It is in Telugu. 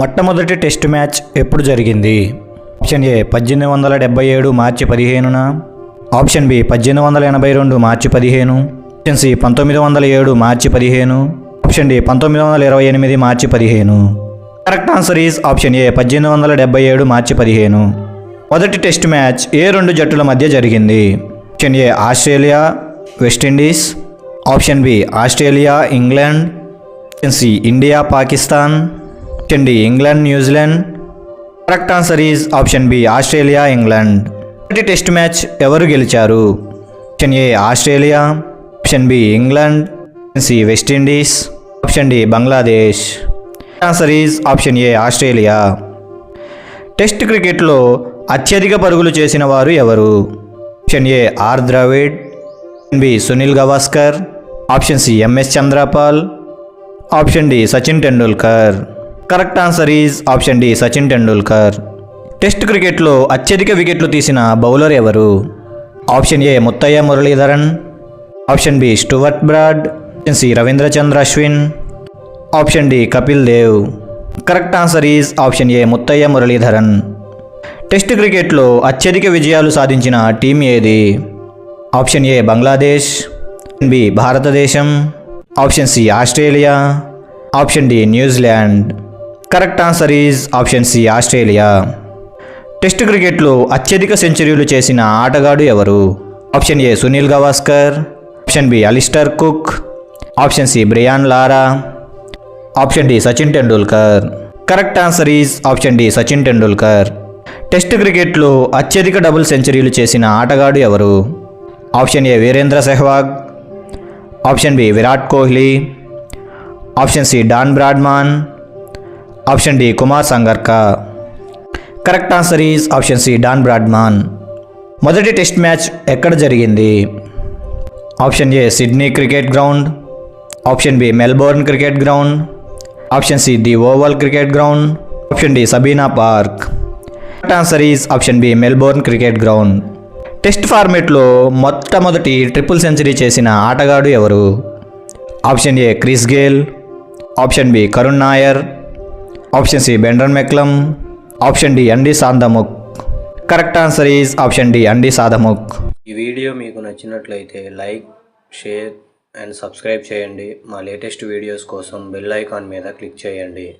మొట్టమొదటి టెస్ట్ మ్యాచ్ ఎప్పుడు జరిగింది? ఆప్షన్ ఏ 1877 మార్చి 15న, ఆప్షన్ బి 1882 మార్చి 15, ఆప్షన్ సి 1907 మార్చి 15, ఆప్షన్ డి 1928 మార్చి 15. Correct answer is option A 1877 మార్చి 15. మొదటి టెస్ట్ మ్యాచ్ ఏ రెండు జట్టుల మధ్య జరిగింది? Option A Australia West Indies, option B Australia England, option C India Pakistan, option D England New Zealand. Correct answer is option B Australia England. మొదటి టెస్ట్ మ్యాచ్ ఎవరు గెలిచారు? Option A Australia, option B England, option C West Indies, option D Bangladesh. Answer is option A Australia. Test క్రికెట్లో అత్యధిక పరుగులు చేసిన వారు ఎవరు? Option A R Dravid, option B Sunil Gavaskar, option C MS Chanderpaul, option D Sachin Tendulkar. Correct answer is option D Sachin Tendulkar. Test క్రికెట్లో అత్యధిక వికెట్లు తీసిన బౌలర్ ఎవరు? Option A Muttiah Muralitharan, option B Stuart Broad, option C Ravindrachandra Ashwin, option D Kapil Dev. Correct answer is option A Muttiah Muralitharan. Test క్రికెట్లో అత్యధిక విజయాలు సాధించిన టీం ఏది? Option A Bangladesh, option B Bharatadesam, option C Australia, option D New Zealand. Correct answer is option C Australia. Test క్రికెట్లో అత్యధిక సెంచరీలు చేసిన ఆటగాడు ఎవరు? Option A Sunil Gavaskar, option B Alastair Cook, option C Brian Lara, option D Sachin Tendulkar. Correct answer is option D Sachin Tendulkar. Test క్రికెట్లో అత్యధిక డబుల్ సెంచరీలు చేసిన ఆటగాడు ఎవరు? Option A Virendra Sehwag, option B Virat Kohli, option C Don Bradman, option D Kumar Sangakkara. Correct answer is option C Don Bradman. మొదటి టెస్ట్ మ్యాచ్ ఎక్కడ జరిగింది? Option A Sydney cricket ground, option B Melbourne cricket ground, option C the Oval cricket ground, option D Sabina Park. Correct answer is option B Melbourne cricket ground. Test ఫార్మేట్లో మొట్టమొదటి ట్రిపుల్ సెంచరీ చేసిన ఆటగాడు ఎవరు? Option A Chris Gayle, option B Karun Nair, option C Brendon McCullum, option D Andy Sandham. Correct answer is option D Andy Sandham. ఈ వీడియో మీకు నచ్చినట్లయితే లైక్, షేర్ అండ్ సబ్స్క్రైబ్ చేయండి. మా లేటెస్ట్ వీడియోస్ కోసం బెల్ ఐకాన్ మీద క్లిక్ చేయండి.